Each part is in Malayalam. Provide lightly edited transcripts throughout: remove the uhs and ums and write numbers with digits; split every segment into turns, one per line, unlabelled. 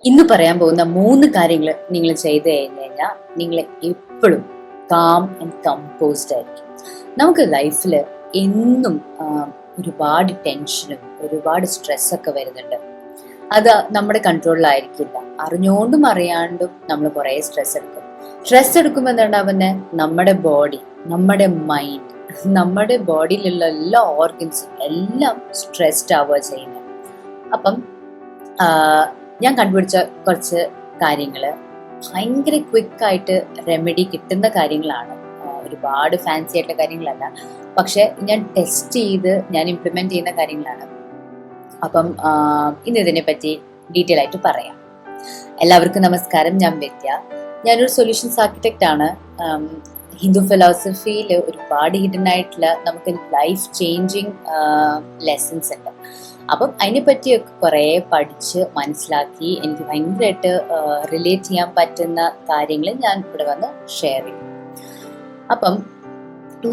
ഇന്ന് പറയാൻ പോകുന്ന 3 കാര്യങ്ങൾ നിങ്ങൾ ചെയ്തു കഴിഞ്ഞു കഴിഞ്ഞാൽ നിങ്ങൾ എപ്പോഴും കാം ആൻഡ് കമ്പോസ്ഡ് ആയിരിക്കും. നമുക്ക് ലൈഫിൽ എന്നും ഒരുപാട് ടെൻഷനും ഒരുപാട് സ്ട്രെസ്സൊക്കെ വരുന്നുണ്ട്. അത് നമ്മുടെ കൺട്രോളിലായിരിക്കില്ല. അറിഞ്ഞുകൊണ്ടും അറിയാണ്ടും നമ്മൾ കുറേ സ്ട്രെസ് എടുക്കും. സ്ട്രെസ് എടുക്കുമ്പോൾ എന്തുണ്ടാവുന്നത്, നമ്മുടെ ബോഡി, നമ്മുടെ മൈൻഡ്, നമ്മുടെ ബോഡിയിലുള്ള എല്ലാ ഓർഗൻസും എല്ലാം സ്ട്രെസ്ഡ് ആവുക ചെയ്യുന്നത്. അപ്പം ഞാൻ കണ്ടുപിടിച്ച കുറച്ച് കാര്യങ്ങൾ ഭയങ്കര ക്വിക്കായിട്ട് റെമഡി കിട്ടുന്ന കാര്യങ്ങളാണ്. ഒരുപാട് ഫാൻസി ആയിട്ടുള്ള കാര്യങ്ങളല്ല, പക്ഷെ ഞാൻ ടെസ്റ്റ് ചെയ്ത് ഞാൻ ഇംപ്ലിമെന്റ് ചെയ്യുന്ന കാര്യങ്ങളാണ്. അപ്പം ഇന്ന് ഇതിനെ പറ്റി ഡീറ്റെയിൽ ആയിട്ട് പറയാം. എല്ലാവർക്കും നമസ്കാരം, ഞാൻ വിദ്യ. ഞാനൊരു സൊല്യൂഷൻസ് ആർക്കിടെക്റ്റ് ആണ്. ഹിന്ദു ഫിലോസഫിയിൽ ഒരുപാട് ഹിഡൻ ആയിട്ടുള്ള നമുക്ക് ലൈഫ് ചേഞ്ചിങ് ലെസൺസ് ഉണ്ട്. അപ്പം അതിനെപ്പറ്റിയൊക്കെ കുറേ പഠിച്ച് മനസ്സിലാക്കി എനിക്ക് ഭയങ്കരമായിട്ട് റിലേറ്റ് ചെയ്യാൻ പറ്റുന്ന കാര്യങ്ങൾ ഞാൻ ഇവിടെ വന്ന് ഷെയർ ചെയ്യും. അപ്പം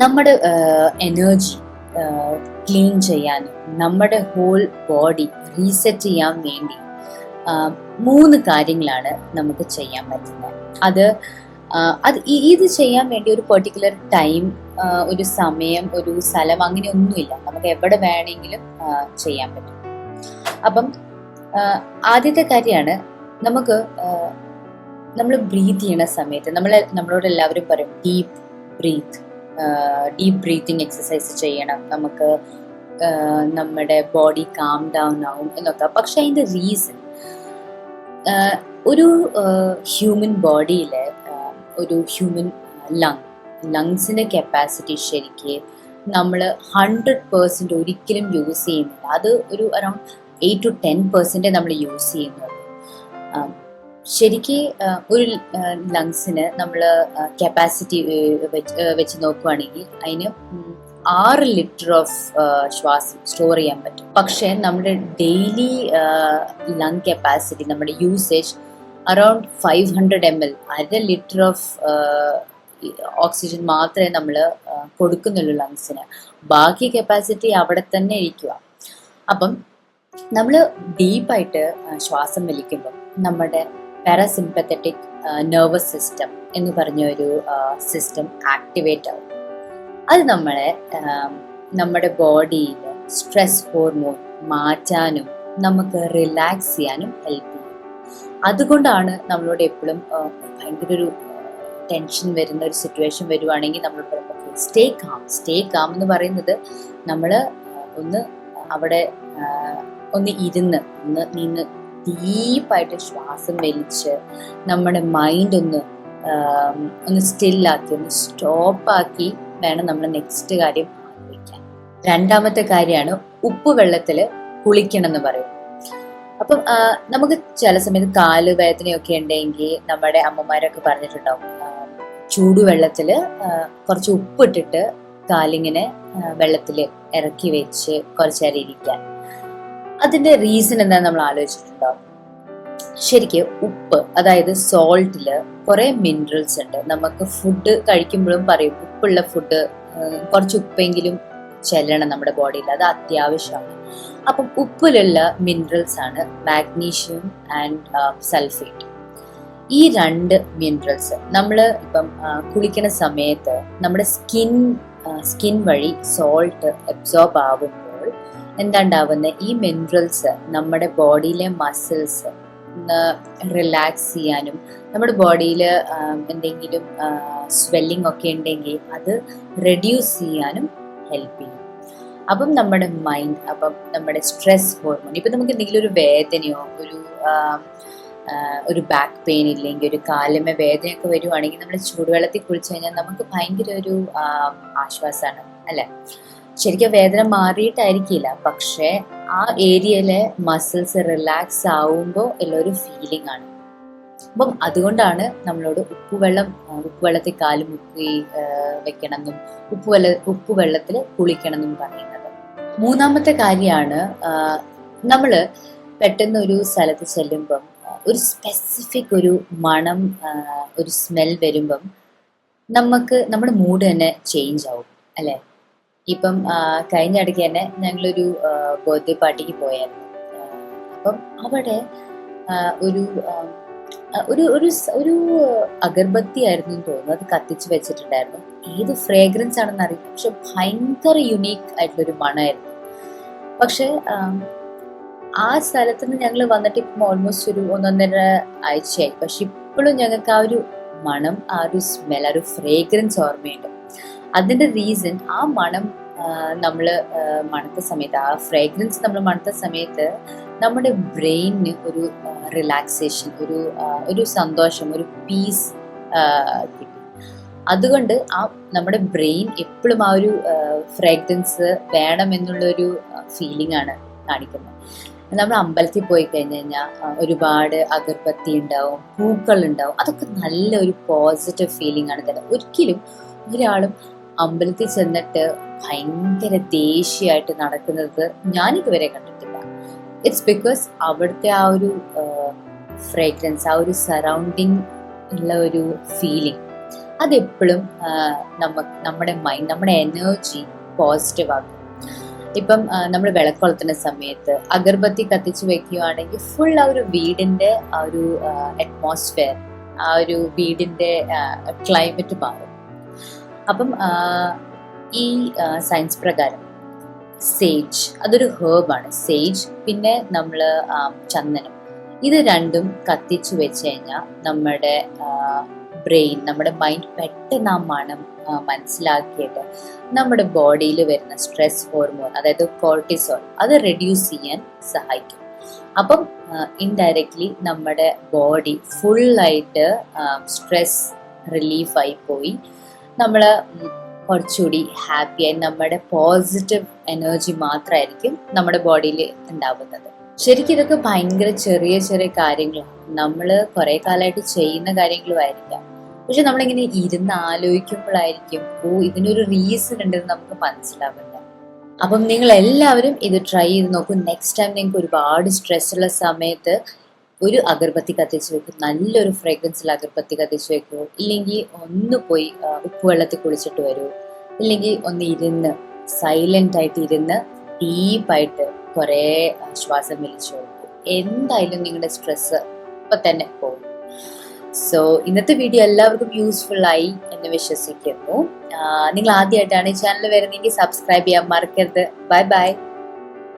നമ്മുടെ എനർജി ക്ലീൻ ചെയ്യാനും നമ്മുടെ ഹോൾ ബോഡി റീസെറ്റ് ചെയ്യാൻ വേണ്ടി 3 കാര്യങ്ങളാണ് നമുക്ക് ചെയ്യാൻ പറ്റുന്നത്. ഇത് ചെയ്യാൻ വേണ്ടി ഒരു പെർട്ടിക്കുലർ ടൈം, ഒരു സമയം, ഒരു സ്ഥലം അങ്ങനെയൊന്നുമില്ല. നമുക്ക് എവിടെ വേണമെങ്കിലും ചെയ്യാൻ പറ്റും. അപ്പം ആദ്യത്തെ കാര്യമാണ്, നമ്മൾ ബ്രീത്ത് ചെയ്യണ സമയത്ത് നമ്മളോട് എല്ലാവരും പറയും ഡീപ്പ് ബ്രീത്തിങ് എക്സസൈസ് ചെയ്യണം, നമുക്ക് നമ്മുടെ ബോഡി കാം ഡൗൺ ആവും എന്നൊക്കെ. പക്ഷെ അതിൻ്റെ റീസൺ, ഒരു ഹ്യൂമൻ ബോഡിയിലെ ഒരു ഹ്യൂമൻ ലങ്സിൻ്റെ കപ്പാസിറ്റി ശരിക്ക് നമ്മൾ 100% ഒരിക്കലും യൂസ് ചെയ്യുന്നില്ല. അത് ഒരു അറൗണ്ട് 8 to 10% നമ്മൾ യൂസ് ചെയ്യുന്നുള്ളൂ. ശരിക്ക് ഒരു ലങ്സിന് നമ്മൾ കപ്പാസിറ്റി വെച്ച് നോക്കുവാണെങ്കിൽ അതിന് 6 ലിറ്റർ ഓഫ് ശ്വാസം സ്റ്റോർ ചെയ്യാൻ പറ്റും. പക്ഷെ നമ്മുടെ ഡെയിലി ലങ് കപ്പാസിറ്റി, നമ്മുടെ usage around 500 ml, 1/2 litre of oxygen മാത്രമേ നമ്മൾ കൊടുക്കുന്നുള്ളൂ ലങ്സിന്. ബാക്കി കപ്പാസിറ്റി അവിടെ തന്നെ ഇരിക്കുക. അപ്പം നമ്മൾ ഡീപ്പായിട്ട് ശ്വാസം വലിക്കുമ്പം നമ്മുടെ പാരാസിമ്പത്തറ്റിക് നെർവസ് സിസ്റ്റം എന്ന് പറഞ്ഞ ഒരു സിസ്റ്റം ആക്ടിവേറ്റ് ആവും. അത് നമ്മുടെ ബോഡിയിൽ സ്ട്രെസ് ഹോർമോൺ മാറ്റാനും നമുക്ക് റിലാക്സ് ചെയ്യാനും ഹെൽപ്പ് ചെയ്യും. അതുകൊണ്ടാണ് നമ്മളോട് എപ്പോഴും ഭയങ്കര ഒരു ടെൻഷൻ വരുന്ന ഒരു സിറ്റുവേഷൻ വരുവാണെങ്കിൽ നമ്മൾ സ്റ്റേ കാം എന്ന് പറയുന്നത്, നമ്മൾ അവിടെ ഇരുന്ന് നിന്ന് ഡീപ്പായിട്ട് ശ്വാസം വലിച്ച് നമ്മുടെ മൈൻഡ് ഒന്ന് സ്റ്റില്ലാക്കി, ഒന്ന് സ്റ്റോപ്പാക്കി വേണം നമ്മൾ നെക്സ്റ്റ് കാര്യം ആലോചിക്കാൻ. 2ാമത്തെ കാര്യമാണ് ഉപ്പ് വെള്ളത്തിൽ കുളിക്കണം എന്ന് പറയും. അപ്പം നമുക്ക് ചില സമയത്ത് കാല് വേദനയൊക്കെ ഉണ്ടെങ്കിൽ നമ്മുടെ അമ്മമാരൊക്കെ പറഞ്ഞിട്ടുണ്ടാവും, ചൂടുവെള്ളത്തിൽ കുറച്ച് ഉപ്പിട്ടിട്ട് കാലിങ്ങനെ വെള്ളത്തിൽ ഇറക്കി വെച്ച് കുറച്ച് നേരം ഇരിക്കാൻ. അതിൻ്റെ റീസൺ എന്താണെന്ന് നമ്മൾ ആലോചിച്ചിട്ടുണ്ടാവും. ശരിക്കും ഉപ്പ്, അതായത് സോൾട്ടിൽ കുറേ മിനറൽസ് ഉണ്ട്. നമുക്ക് ഫുഡ് കഴിക്കുമ്പോഴും പറയും ഉപ്പുള്ള ഫുഡ് കുറച്ച് ഉപ്പെങ്കിലും ചെല്ലണം നമ്മുടെ ബോഡിയിൽ, അത് അത്യാവശ്യമാണ്. അപ്പം ഉപ്പിലുള്ള മിനറൽസ് ആണ് മാഗ്നീഷ്യം ആൻഡ് സൾഫേറ്റ്. ഈ 2 മിനറൽസ് നമ്മൾ ഇപ്പം കുളിക്കുന്ന സമയത്ത് നമ്മുടെ സ്കിൻ വഴി സോൾട്ട് അബ്സോർബ് ആവുമ്പോൾ എന്താണ്ടാവുന്നത്, ഈ മിനറൽസ് നമ്മുടെ ബോഡിയിലെ മസിൽസ് റിലാക്സ് ചെയ്യാനും നമ്മുടെ ബോഡിയിൽ എന്തെങ്കിലും സ്വെല്ലിംഗ് ഒക്കെ ഉണ്ടെങ്കിൽ അത് റെഡ്യൂസ് ചെയ്യാനും ഹെൽപ്പ് ചെയ്യും. അപ്പം നമ്മുടെ മൈൻഡ്, അപ്പം നമ്മുടെ സ്ട്രെസ് ഹോർമോൺ, ഇപ്പം നമുക്ക് എന്തെങ്കിലും ഒരു വേദനയോ ഒരു ബാക്ക് പെയിൻ ഇല്ലെങ്കിൽ ഒരു കാലുമേ വേദനയൊക്കെ വരുവാണെങ്കിൽ നമ്മൾ ചൂടുവെള്ളത്തിൽ കുളിച്ചു കഴിഞ്ഞാൽ നമുക്ക് ഭയങ്കര ഒരു ആശ്വാസമാണ്, അല്ലേ? ശരിക്കും വേദന മാറിയിട്ടായിരിക്കില്ല, പക്ഷേ ആ ഏരിയയിലെ മസിൽസ് റിലാക്സ് ആവുമ്പോൾ ഉള്ള ഒരു ഫീലിംഗ് ആണ്. അപ്പം അതുകൊണ്ടാണ് നമ്മളോട് ഉപ്പുവെള്ളത്തിൽ കാല് മുക്കി വെക്കണമെന്നും ഉപ്പുവെള്ളത്തിൽ കുളിക്കണമെന്നും പറയുന്നത്. 3ാമത്തെ കാര്യമാണ്, നമ്മൾ പെട്ടെന്ന് ഒരു സ്ഥലത്ത് ചെല്ലുമ്പം ഒരു സ്പെസിഫിക് ഒരു മണം, ഒരു സ്മെൽ വരുമ്പം നമ്മുടെ മൂഡ് തന്നെ ചേഞ്ച് ആവും, അല്ലേ? ഇപ്പം കഴിഞ്ഞ ഇടയ്ക്ക് തന്നെ ഞങ്ങളൊരു ബർത്ത്ഡേ പാർട്ടിക്ക് പോയായിരുന്നു. അപ്പം അവിടെ ഒരു ഒരു ഒരു ഒരു അഗർബത്തി ആയിരുന്നു എന്ന് തോന്നുന്നു, അത് കത്തിച്ച് വെച്ചിട്ടുണ്ടായിരുന്നു. ഏത് ഫ്രേഗ്രൻസ് ആണെന്ന് അറിയില്ല, പക്ഷെ ഭയങ്കര യുണീക്ക് ആയിട്ടുള്ളൊരു മണമായിരുന്നു. പക്ഷെ ആ സ്ഥലത്ത് നിന്ന് ഞങ്ങൾ വന്നിട്ട് ഇപ്പം ഓൾമോസ്റ്റ് ഒരു 1.5 ആഴ്ചയായി. പക്ഷെ ഇപ്പോഴും ഞങ്ങൾക്ക് ആ ഒരു മണം, ആ ഒരു സ്മെൽ, ആ ഒരു ഫ്രേഗ്രൻസ് ഓർമ്മയുണ്ട്. അതിൻ്റെ റീസൺ ആ മണം നമ്മൾ മണത്ത സമയത്ത്, ആ ഫ്രേഗ്രൻസ് നമ്മൾ മണത്ത സമയത്ത് നമ്മുടെ ബ്രെയിനിന് ഒരു റിലാക്സേഷൻ, ഒരു സന്തോഷം, ഒരു പീസ് കിട്ടി. അതുകൊണ്ട് നമ്മുടെ ബ്രെയിൻ എപ്പോഴും ആ ഒരു ഫ്രേഗ്രൻസ് വേണമെന്നുള്ളൊരു ഫീലിംഗ് ആണ് കാണിക്കുന്നത്. നമ്മൾ അമ്പലത്തിൽ പോയി കഴിഞ്ഞ് കഴിഞ്ഞാൽ ഒരുപാട് അഗർബത്തി ഉണ്ടാവും, പൂക്കൾ ഉണ്ടാവും, അതൊക്കെ നല്ലൊരു പോസിറ്റീവ് ഫീലിംഗ് ആണ് തരുന്നത്. ഒരിക്കലും ഒരാളും അമ്പലത്തിൽ ചെന്നിട്ട് ഭയങ്കര ദേഷ്യമായിട്ട് നടക്കുന്നത് ഞാനിതുവരെ കണ്ടിട്ടില്ല. ഇറ്റ്സ് ബിക്കോസ് അവിടുത്തെ ആ ഒരു ഫ്രേഗ്രൻസ്, ആ ഒരു സറൗണ്ടിങ് ഉള്ള ഒരു ഫീലിംഗ് അതെപ്പോഴും നമ്മുടെ മൈൻഡ്, നമ്മുടെ എനർജി പോസിറ്റീവ് ആക്കും. ഇപ്പം നമ്മൾ വിളക്കൊളുത്തുന്ന സമയത്ത് അഗർബത്തി കത്തിച്ച് വെക്കുകയാണെങ്കിൽ ഫുൾ ആ ഒരു വീടിൻ്റെ ആ ഒരു അറ്റ്മോസ്ഫിയർ, ആ ഒരു വീടിൻ്റെ ക്ലൈമറ്റ് മാറും. അപ്പം ഈ സയൻസ് പ്രകാരം സേജ് അതൊരു ഹേർബാണ്. സേജ് പിന്നെ നമ്മൾ ചന്ദനം, ഇത് രണ്ടും കത്തിച്ചു വെച്ച് കഴിഞ്ഞാൽ നമ്മുടെ ബ്രെയിൻ, നമ്മുടെ മൈൻഡ് പെട്ടെന്ന് ആ മണം മനസ്സിലാക്കിയിട്ട് നമ്മുടെ ബോഡിയിൽ വരുന്ന സ്ട്രെസ് ഹോർമോൺ, അതായത് കോർട്ടിസോൾ, അത് റെഡ്യൂസ് ചെയ്യാൻ സഹായിക്കും. അപ്പം ഇൻഡയറക്ട്ലി നമ്മുടെ ബോഡി ഫുള്ളായിട്ട് സ്ട്രെസ് റിലീഫായി പോയി നമ്മൾ കുറച്ചുകൂടി ഹാപ്പിയായി, നമ്മുടെ പോസിറ്റീവ് എനർജി മാത്രമായിരിക്കും നമ്മുടെ ബോഡിയിൽ ഉണ്ടാവുന്നത്. ശരിക്കും ഇതൊക്കെ ഭയങ്കര ചെറിയ ചെറിയ കാര്യങ്ങളാണ്, നമ്മൾ കുറേ കാലമായിട്ട് ചെയ്യുന്ന കാര്യങ്ങളുമായിരിക്കാം. പക്ഷെ നമ്മളിങ്ങനെ ഇരുന്ന് ആലോചിക്കുമ്പോഴായിരിക്കും ഇതിനൊരു റീസൺ ഉണ്ടെന്ന് നമുക്ക് മനസ്സിലാവുന്നത്. അപ്പം നിങ്ങൾ എല്ലാവരും ഇത് ട്രൈ ചെയ്ത് നോക്കും. നെക്സ്റ്റ് ടൈം നിങ്ങൾക്ക് ഒരുപാട് സ്ട്രെസ് ഉള്ള സമയത്ത് ഒരു അഗർബത്തി കത്തിച്ച് വെക്കും, നല്ലൊരു ഫ്രേഗ്രൻസിൽ അഗർബത്തി കത്തിച്ച് വെക്കുമോ, ഇല്ലെങ്കിൽ ഒന്ന് പോയി ഉപ്പുവെള്ളത്തിൽ കുളിച്ചിട്ട് വരുമോ, ഇല്ലെങ്കിൽ ഒന്ന് ഇരുന്ന് സൈലൻ്റ് ആയിട്ട് ഇരുന്ന് ഡീപ്പായിട്ട് കുറേ ശ്വാസം വലിച്ചു കൊടുക്കും. എന്തായാലും നിങ്ങളുടെ സ്ട്രെസ് ഇപ്പം തന്നെ പോകും. സോ ഇന്നത്തെ വീഡിയോ എല്ലാവർക്കും യൂസ്ഫുൾ ആയി എന്ന് വിശ്വസിക്കുന്നു. നിങ്ങൾ ആദ്യമായിട്ടാണ് ഈ ചാനൽ വരുന്നതെങ്കിൽ സബ്സ്ക്രൈബ് ചെയ്യാൻ മറക്കരുത്. Bye bye.